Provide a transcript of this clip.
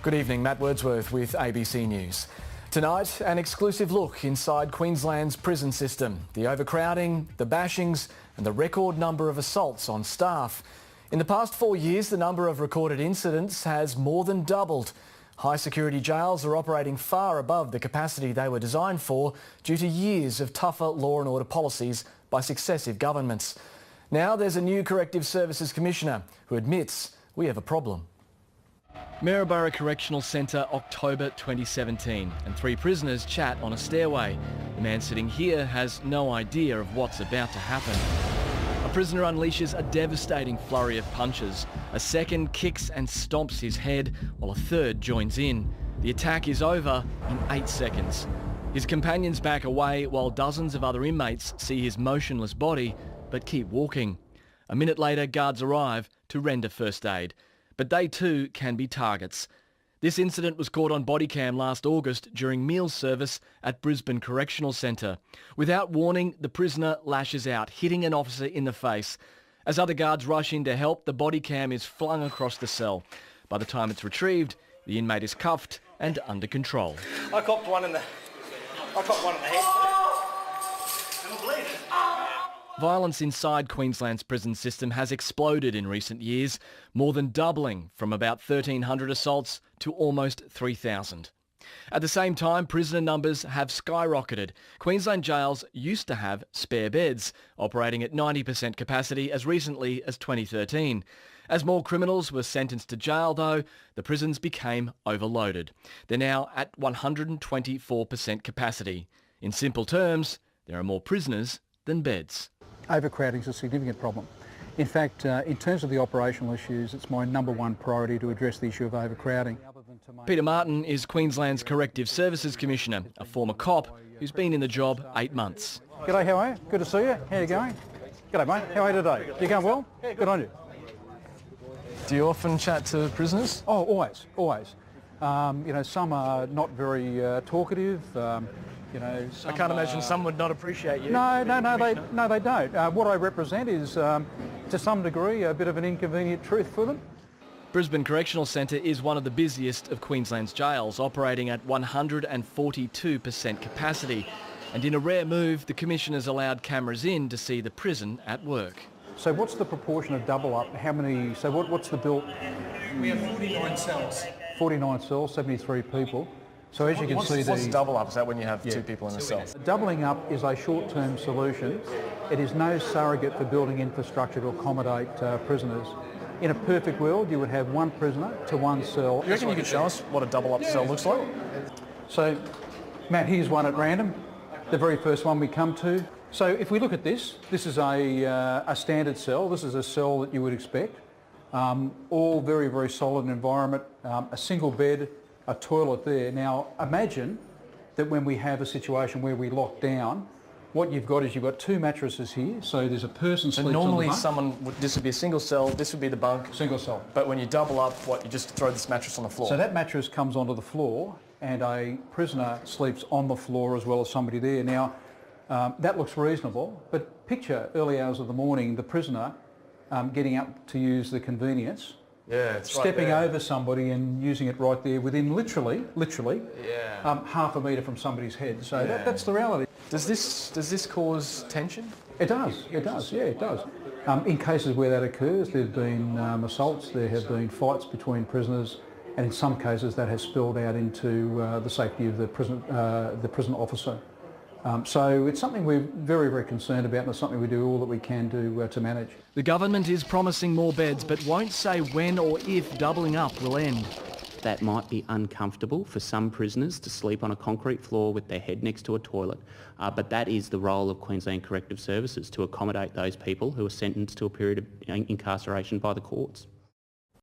Good evening, Matt Wordsworth with ABC News. Tonight, an exclusive look inside Queensland's prison system. The overcrowding, the bashings and the record number of assaults on staff. In the past 4 years, the number of recorded incidents has more than doubled. High security jails are operating far above the capacity they were designed for due to years of tougher law and order policies by successive governments. Now there's a new Corrective Services Commissioner who admits we have a problem. Maryborough Correctional Centre, October 2017, and 3 prisoners chat on a stairway. The man sitting here has no idea of what's about to happen. A prisoner unleashes a devastating flurry of punches. A second kicks and stomps his head, while a third joins in. The attack is over in 8 seconds. His companions back away while dozens of other inmates see his motionless body but keep walking. A minute later, guards arrive to render first aid. But they too can be targets. This incident was caught on body cam last August during meals service at Brisbane Correctional Centre. Without warning, the prisoner lashes out, hitting an officer in the face. As other guards rush in to help, the body cam is flung across the cell. By the time it's retrieved, the inmate is cuffed and under control. I copped one in the head. And I'm bleeding. Violence inside Queensland's prison system has exploded in recent years, more than doubling from about 1,300 assaults to almost 3,000. At the same time, prisoner numbers have skyrocketed. Queensland jails used to have spare beds, operating at 90% capacity as recently as 2013. As more criminals were sentenced to jail, though, the prisons became overloaded. They're now at 124% capacity. In simple terms, there are more prisoners than beds. Overcrowding is a significant problem. In fact, in terms of the operational issues, it's my #1 priority to address the issue of overcrowding. Peter Martin is Queensland's Corrective Services Commissioner, a former cop who's been in the job 8 months. G'day, how are you? Good to see you. How are you going? G'day, mate. How are you today? You going well? Good on you. Do you often chat to prisoners? Oh, always. Some are not very talkative. I can't imagine some would not appreciate you. No, they don't. What I represent is, to some degree, a bit of an inconvenient truth for them. Brisbane Correctional Centre is one of the busiest of Queensland's jails, operating at 142% capacity. And in a rare move, the Commissioner's allowed cameras in to see the prison at work. So what's the proportion of double up? How many? So what's the built? We have 49 cells. 49 cells, 73 people. So as you can see, what's double up? Is that when you have 2 people in a cell? Doubling up is a short-term solution. It is no surrogate for building infrastructure to accommodate prisoners. In a perfect world, you would have 1 prisoner to 1 cell. You reckon you could show us what a double up cell looks like? So, Matt, here's one at random. The very first one we come to. So if we look at this is a standard cell. This is a cell that you would expect. All very, very solid environment. A single bed, a toilet there. Now imagine that when we have a situation where we lock down, what you've got is you've got 2 mattresses here, so there's a person sleeps normally on the bunk. this would be a single cell, this would be the bunk. Single cell. But when you double up, you just throw this mattress on the floor? So that mattress comes onto the floor and a prisoner sleeps on the floor as well as somebody there. Now that looks reasonable, but picture early hours of the morning, the prisoner getting up to use the convenience. Yeah, it's stepping right over somebody and using it right there within literally half a metre from somebody's head. So that's the reality. Does this cause tension? It does. Yeah, it does. In cases where that occurs, there have been assaults, there have been fights between prisoners, and in some cases that has spilled out into the safety of the prison officer. So it's something we're very, very concerned about, and it's something we do all that we can do to manage. The government is promising more beds, but won't say when or if doubling up will end. That might be uncomfortable for some prisoners to sleep on a concrete floor with their head next to a toilet, but that is the role of Queensland Corrective Services, to accommodate those people who are sentenced to a period of incarceration by the courts.